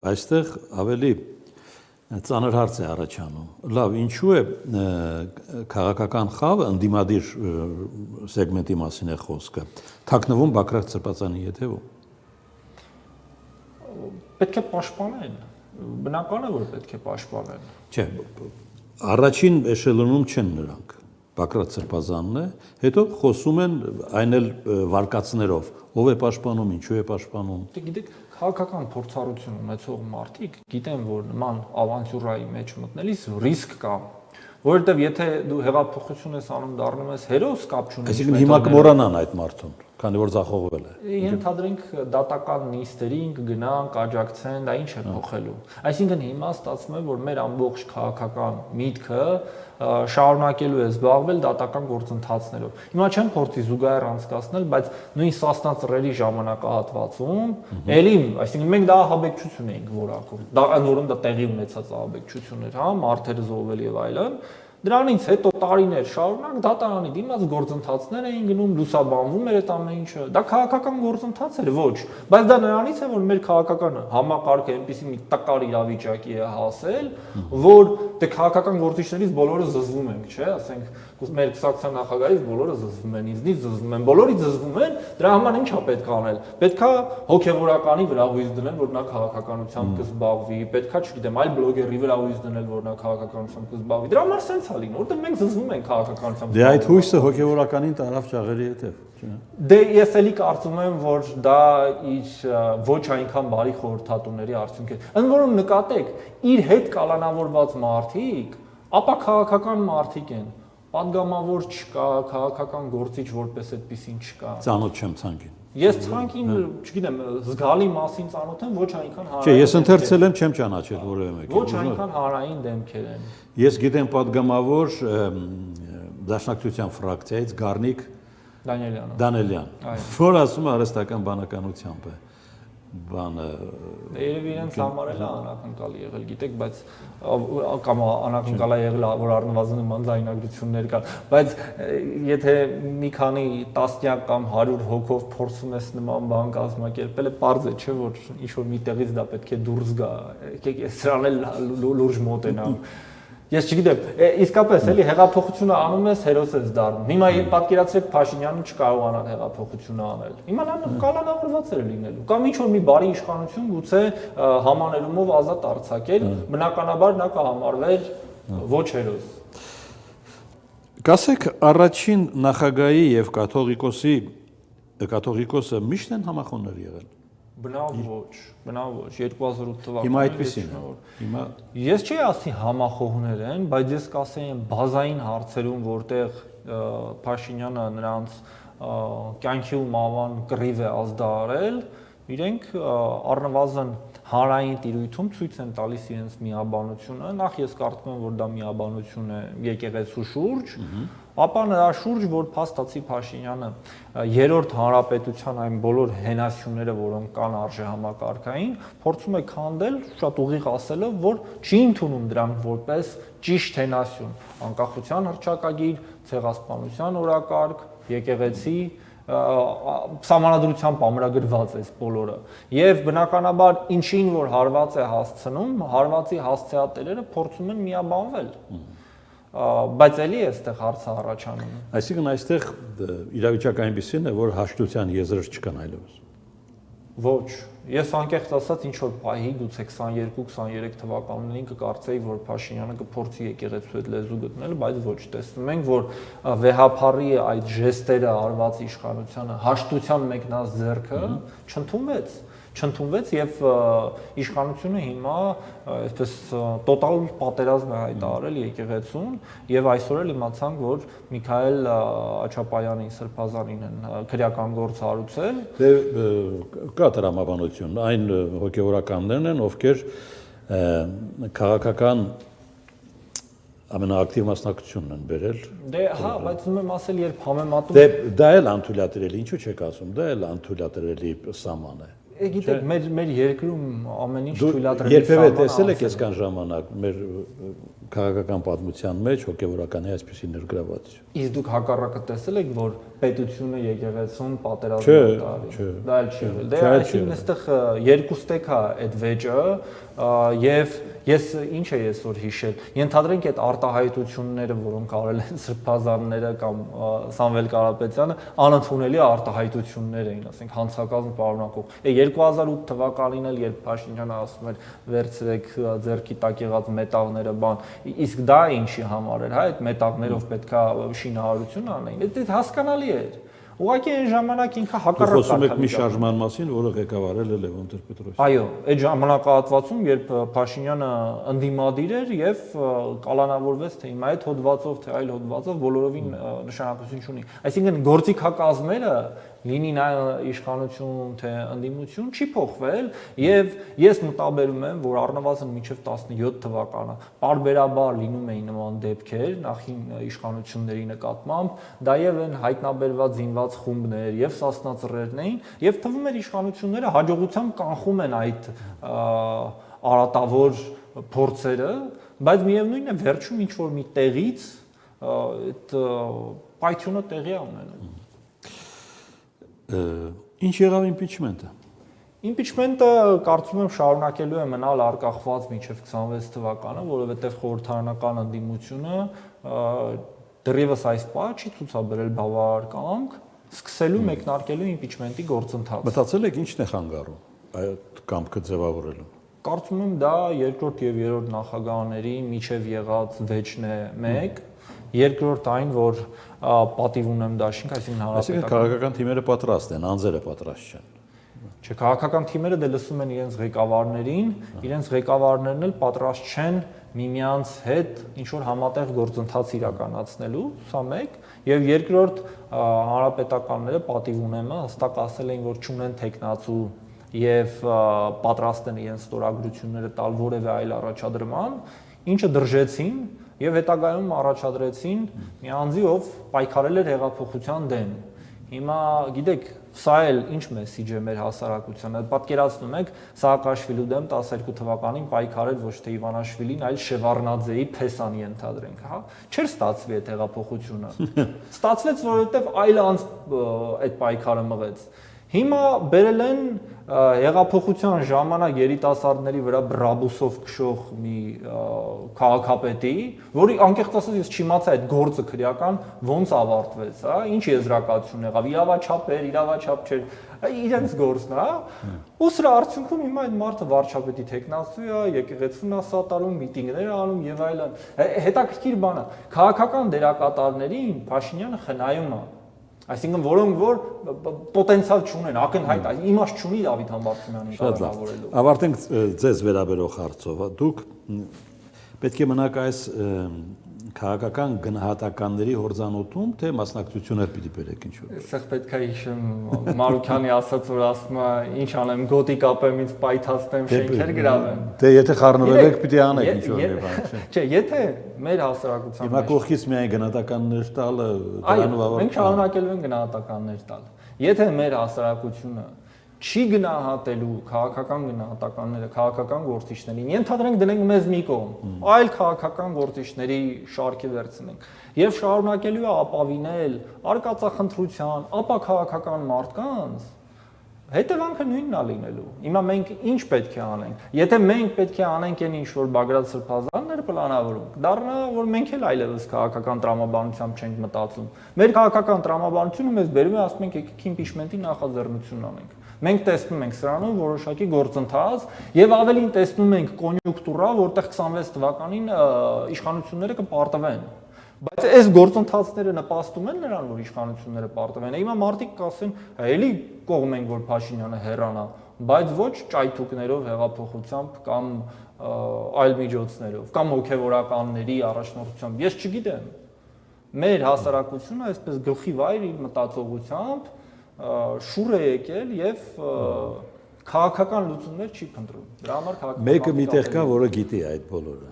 Այստեղ ավելի ծանր հարց է առաջանում։ Լավ, ինչու է քաղաքական խավը ընդդիմադիր սեգմենտի մասին է խոսքը, թաքնվում Բակրատ Սրբազանի հետևում։ Պետք է պաշտպանեն։ Բնական է, որ պետք է պաշտպանեն։ Չէ, առաջին էշելոնում չեն նրանք։ Բակրատ Սրբազանն է, հետո խոսում են այն էլ վարկածներով, ով է պաշտպանում, ինչու է պաշտպանում։ Գիտեք, քաղաքական փորձառություն ունեցող մարդիկ գիտեն, որ նման ավանտյուրայի մեջ մտնելիս ռիսկ կա, որովհետև եթե դու հեղափոխություն ես անում, դառնում ես հերոս, կապ չունի։ Այսինքն հիմա կմոռանան այդ մարդուն, քանի որ ձախողվել է։ Ենթադրենք դատական նիստերին կգնան, կաջակցեն, դա ինչ է փոխելու։ Այսինքն հիմա ստացվում է, որ մեր ամբողջ քաղաքական միտքը շարունակելու է զբաղվել դատական գործընթացներով։ Հիմա չեմ փորձի զուգահեռ անցկացնել, բայց նույն Սասնա ծռերի ժամանակահատվածում էլի, այսինքն մենք դա ահաբեկչություն էինք որակում։ Դա որոնց դա տեղի ունեցած ահաբեկչություն էր, հա, մարդերը զոհվել եւ այլն։ Դրանից հետո տարիներ շարունակ դատարանի դիմաց գործընթացներ էին գնում, լուսաբանվում էր այդ ամեն ինչը։ Դա քաղաքական գործընթաց էր, ոչ, բայց դա նրանից է, որ մեր քաղաքական համակարգը այնպեսի մի տկար իրավիճակի է հասել, որ դե քաղաքական գործիչներից բոլորը զզվում ենք, չէ՞, ասենք մեր կուսակցության նախագահից բոլորը զզվում են, ինձնից զզվում են, բոլորից զզվում են, դրա համար ի՞նչ է պետք անել։ Պետքա հոգևորականի վրա հույս դնել, որ նա քաղաքականությամբ կզբաղվի, պետքա, չգիտեմ, այլ բլոգերի վրա հույս դնել, որ նա քաղաքականությամբ կզբաղվի։ Դրա համար սենց է լինում, որտեղ մենք զզվում ենք քաղաքականությամբ։ Դե այդ հույսը հոգևորականին տարավ ճաղերի հետև, չէ՞։ Դե ես էլի կարծում եմ, որ դա իր ոչ այնքան բարի խորհրդատուների արդյունք է։ Ընդ որում նկատեք, իր հետ կալանավորված մարդիկ, ապա քաղաքական մարդիկ են։ Պատգամավոր չկա, քաղաքական գործիչ որպես այդպեսին չկա։ Ծանոթ չեմ ցանկին։ Ես ցանկին, չգիտեմ, զգալի մասին ծանոթ եմ, ոչ այնքան հանրային։ Չէ, ես ընթերցել եմ, չեմ ճանաչել որևէ մեկին։ Ոչ այնքան հանրային դեմքեր են։ Ես գիտեմ պատգամավոր Դաշնակցության ֆրակցիայից Գառնիկ Դանելյան, որ ասում է արհեստական բանականությամբ է։ Բանը երևի իրենց համար էլ անակնկալ եղել, գիտեք, բայց կամ անակնկալ է եղել, որ առնվազն նման ձայնագրություններ կան, բայց եթե մի քանի տասնյակ կամ 100 հոգով փորձում ես նման բան կազմակերպել, պարզ է, չէ, որ ինչ որ միտեղից դա պետք է դուրս գա, եկեք սրան էլ լուրջ մոտենամ։ Ես չգիտեմ, իսկապես էլի հեղափոխությունը անում ես, հերոս ես դառնում։ Հիմա պատկերացրեք Փաշինյանը չկարողանար հեղափոխությունը անել։ Հիմա նա կալանավորված էր լինելու։ Կամ ինչ որ մի բարի իշխանություն գուցե համաներումով ազատ արձակել, բնականաբար նա կհամարվեր ոչ հերոս։ Կասեք, առաջին նախագահի եւ կաթողիկոսը միշտ են համախոհներ եղել։ Բնավ ոչ, 2008 թվականին։ Հիմա այդպեսին է։ Հիմա ես չի ասի համախոհներ են, բայց ես կասեի բազային հարցերում, որտեղ Փաշինյանը նրանց կյանքի ու մահվան կռիվ է ազդարարել, իրենք առնվազն հանրային տիրույթում ցույց են տալիս իրենց միաբանությունը։ Նախ ես կարծում եմ, որ դա միաբանություն է եկեղեցու շուրջ, ապա նրա շուրջ, որ փաստացի Փաշինյանը երրորդ հանրապետության այն բոլոր հենասյուները, որոնք կան արժեհամակարգային, փորձում է քանդել, շատ ուղիղ ասելով, որ չի ընդունում դրանք որպես ճիշտ հենասյուն, անկախության հռչակագիր, ցեղասպանության օրակարգ, եկեղեցի սահմանադրությամբ ամրագրված է բոլորը եւ բնականաբար ինչին որ հարված է հասցնում, հարվածի հասցեատերերը փորձում են միաբանվել, բայց էլի է այստեղ հարցը առաջանում։ Այսինքն այստեղ իրավիճակը այնպեսին է, որ հաշտության եզրեր չկան այլևս։ Ոչ, ես անկեղծ ասած ինչ որ պահի գուցե 22-23 թվականներին կկարծեի, որ Փաշինյանը կփորձի եկեղեցու հետ լեզու գտնել, բայց ոչ, տեսնում ենք, որ վեհափառի այդ ժեստերը արված իշխանությանը հաշտության մեկնած ձեռքը չընդունվեց եւ իշխանությունը հիմա այսպես տոտալ պատերազմ է հայտարարել եկեղեցուն եւ այսօր էլ իմացանք, որ Միքայել Աչապայանի Սրբազանին են քրեական գործ հարուցել։ Դե կա տրամաբանություն, այն հոգևորականներն են, ովքեր քաղաքական ամենաակտիվ մասնակցությունն են բերել։ Դե հա, բայց ում եմ ասել, երբ համեմատում։ Դե դա էլ անթույլատրելի, ինչու չեք ասում, դա էլ անթույլատրելի սահման է։ Գիտեք, մեր երկրում ամեն ինչ թույլատրելի սահման է։ Երբևէ տեսել եք այսքան ժամանակ մեր քաղաքական պատմության մեջ հոգևորականի այսպիսի ներգրավվածություն։ Իսկ դուք հակառակը տեսել եք, որ պետությունը եկեղեցուն պատերազմ տարի։ Դա էլ չի եղել։ Դե այսինքն այստեղ երկու ստեկ է այդ վեճը եւ ես ինչ է այսօր հիշել։ Ենթադրենք այդ արտահայտությունները, որոնք արել են Սրբազանները կամ Սամվել Կարապետյանը, անընդունելի արտահայտություններ էին, ասենք հանցակազմ պարունակող։ 2008 թվականին էլ երբ Փաշինյանը ասում էր վերցրեք ձեռքի տակ եղած մետաղները, իսկ դա ինչի համար էր, հա, այդ մետաղներով պետքա շինարարություն անեին։ Դա հասկանալի էր։ Ուղղակի այն ժամանակ ինքը հակառակ խոսում եք մի շարժման մասին, որը ղեկավարել է Լևոն Տեր-Պետրոսյանը։ Այո, այդ ժամանակահատվածում, երբ Փաշինյանը ընդդիմադիր էր եւ կալանավորվեց թե հիմա այդ հոդվածով, թե այլ հոդվածով բոլորովին նշանակություն չունի։ Այսինքն գործիքակազմերը լինի նա իշխանություն թե ընդդիմություն չի փոխվել եւ ես մտաբերում եմ, որ առնվազն մինչեւ 17 թվականը բարբերաբար լինում էին նման դեպքեր նախին իշխանությունների նկատմամբ, դա եւ են հայտնաբերված զինված խումբներ եւ սասնածռերն էին եւ թվում էր իշխանությունները հաջողությամբ կանխում են այդ արատավոր փորձերը, բայց միևնույնն է վերջում ինչ որ մի տեղից այդ պայթյունը տեղի է ունենում։ Ինչ եղավ իմպիչմենտը։ Իմպիչմենտը կարծում եմ շարունակելու է մնալ արկախված մինչև 26 թվականը, որովհետև խորհրդարանական ընդդիմությունը դեռևս այս պահ չի ցուցաբերել բավարար կամք սկսելու մեկնարկելու իմպիչմենտի գործընթացը։ Մտածել եք ինչն է խանգարում այդ կամքը ձևավորելու։ Կարծում եմ դա երկրորդ եւ երրորդ նախագահների միջև եղած վեճն է մեկ, երկրորդ այն, որ պատիվ ունեմ դաշինք, այսինքն հանրապետական քաղաքական թիմերը պատրաստ են, անձերը պատրաստ չեն։ Չէ, քաղաքական թիմերը դե լսում են իրենց ղեկավարներին, իրենց ղեկավարներն էլ պատրաստ չեն միմյանց հետ ինչ որ համատեղ գործընթաց իրականացնելու, սա մեկ, եւ երկրորդ հանրապետականները պատիվ ունեմը հստակ ասել էին, որ չունեն տեխնացու եւ պատրաստ են իրենց ստորագրությունները տալ որևէ այլ առաջադրման, ինչը դրժեցին եւ հետագայում առաջադրեցին մի անձի, ով պայքարել էր հեղափոխության դեմ։ Հիմա գիտեք, սա էլ ինչ մեսիջ է մեր հասարակությանը։ Պատկերացնում եք Սաակաշվիլու դեմ 12 թվականին պայքարել ոչ թե Իվանաշվիլին, այլ Շևարնաձեի Փեսան ենթադրենք, հա։ Չէր ստացվի այդ հեղափոխությունը։ Ստացվեց, որովհետեւ այլ անձ այդ պայքարը մղեց։ Հիմա բերել են հեղափոխության ժամանակ երիտասարդների վրա բրաբուսով քշող մի քաղաքապետի, որի անկեղծ ասած ես չիմացա այդ գործը քրեական ոնց ավարտվեց, հա, ինչ եզրակացություն եղավ, իրավաչափ էր, իրավաչափ չէր, իրենց գործն է, հա։ Ու սրա արդյունքում հիմա այդ մարդը վարչապետի տեխնացու է, եկեղեցուն է սատարում, միտինգներ անում եւ այլն։ Հետաքրքիր բան է, քաղաքական դերակատարներին Փաշինյանը խնայում է։ Այսինքն որոնք որ պոտենցիալ չունեն, ակնհայտ, իմաստ չունի Դավիթ Համբարձումյանին կառավարելու։ Ավարտենք ձեզ վերաբերող հարցով։ Դուք պետք է մնաք այս քաղաքական գնահատականների հորձանոթում, թե մասնակցություններ պիտի բերեք ինչ որ։ Սա պետք է հիշեմ Մարուքյանի ասած, որ ասում է, ինչ անեմ, գոտի կապեմ, ինձ պայթացնեմ, շենքեր գրավեմ։ Դե եթե խառնվել եք, պիտի անեք ինչ որ բան, չէ։ Չէ, եթե մեր հասարակության Հիմա կողքից միայն գնահատականներ տալը դրանով ավարտվում։ Մենք շարունակելու ենք գնահատականներ տալ։ Եթե մեր հասարակությունը չի գնահատելու քաղաքական գնահատականները, քաղաքական գործիչներին, ենթադրենք դնենք մեզ մի կողմ, այլ քաղաքական գործիչների շարքի վերցնենք եւ շարունակելու է ապավինել արկածախնդրության, ապա քաղաքական մարդկանց, հետևանքը նույնն է լինելու։ Հիմա մենք ինչ պետք է անենք։ Եթե մենք պետք է անենք այն ինչ որ Բագրատ Սրբազանները պլանավորում, դառնա որ մենք էլ այլևս քաղաքական տրամաբանությամբ չենք մտածում։ Մեր քաղաքական տրամաբանությունը մեզ բերում է, ասում ենք եկեք իմպիչմենտի նախաձեռնություն անենք։ Մենք տեսնում ենք սրանում որոշակի գործընթաց եւ ավելին տեսնում ենք կոնյունկտուրա, որտեղ 26 թվականին իշխանությունները կպարտվեն։ Բայց այս գործընթացները նպաստում են նրան, որ իշխանությունները պարտվեն։ Հիմա մարդիկ կասեն, էլի կողմ ենք, որ Փաշինյանը հեռանա, բայց ոչ ճայթուկներով, հեղափոխությամբ կամ այլ միջոցներով, կամ հոգեվորականների առաջնորդությամբ։ Ես չգիտեմ։ Մեր հասարակությունը այսպես գլխի վայր իր մտածողությամբ շուռ է եկել եւ քաղաքական լուծումներ չի փնտրում։ Դրա համար քաղաքական մեկը միտեղ կա, որը գիտի այդ բոլորը։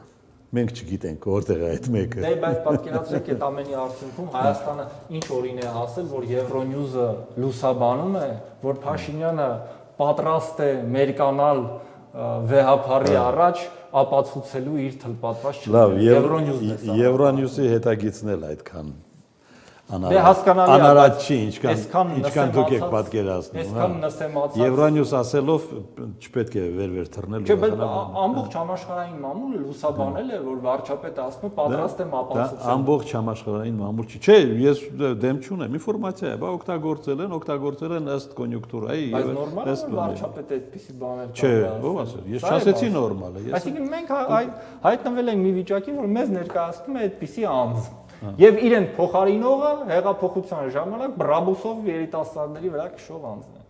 Մենք չգիտենք որտեղ է այդ մեկը։ Դե բայց պատկերացրեք այդ ամենի արդյունքում Հայաստանը ինչ օրին է ասել, որ Euronews-ը լուսաբանում է, որ Փաշինյանը պատրաստ է մերկանալ վեհապարի առաջ ապացուցելու իր թլպատված չլինելը։ Euronews-ի հետագիծն էլ այդքան անարատ չի, ինչքան դուք եք պատկերացնում։ Այսքան նսեմացած։ Եվրանյուս ասելով չպետք է վեր թռնել։ Չէ, բայց ամբողջ համաշխարհային մամուլը լուսաբանել է, որ վարչապետը ասում է պատրաստ եմ ապացուցել։ Դա ամբողջ համաշխարհային մամուլ չի։ Չէ, ես դեմ չունեմ, ինֆորմացիա է, բա օգտագործել են ըստ կոնյունկտուրայի եւ նորմալ է վարչապետը այդպիսի բաներ։ Չէ, ով ասել։ Ես չասեցի նորմալ է։ Այսինքն մենք հայտնվել ենք մի վիճակի, որ մեզ ներկայացնում է այդպիսի անձ։ Եվ իրեն փոխարինողը հեղափոխության ժամանակ բրաբուսով երիտասարդների վրա քշող անձն է։